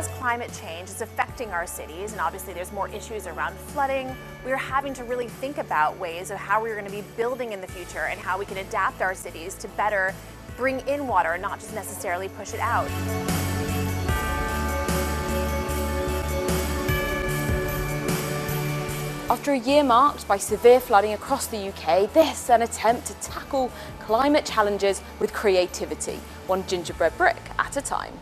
as climate change is affecting our cities, and obviously there's more issues around flooding, we're having to really think about ways of how we're going to be building in the future and how we can adapt our cities to better bring in water and not just necessarily push it out. After a year marked by severe flooding across the UK, this is an attempt to tackle climate challenges with creativity, one gingerbread brick at a time.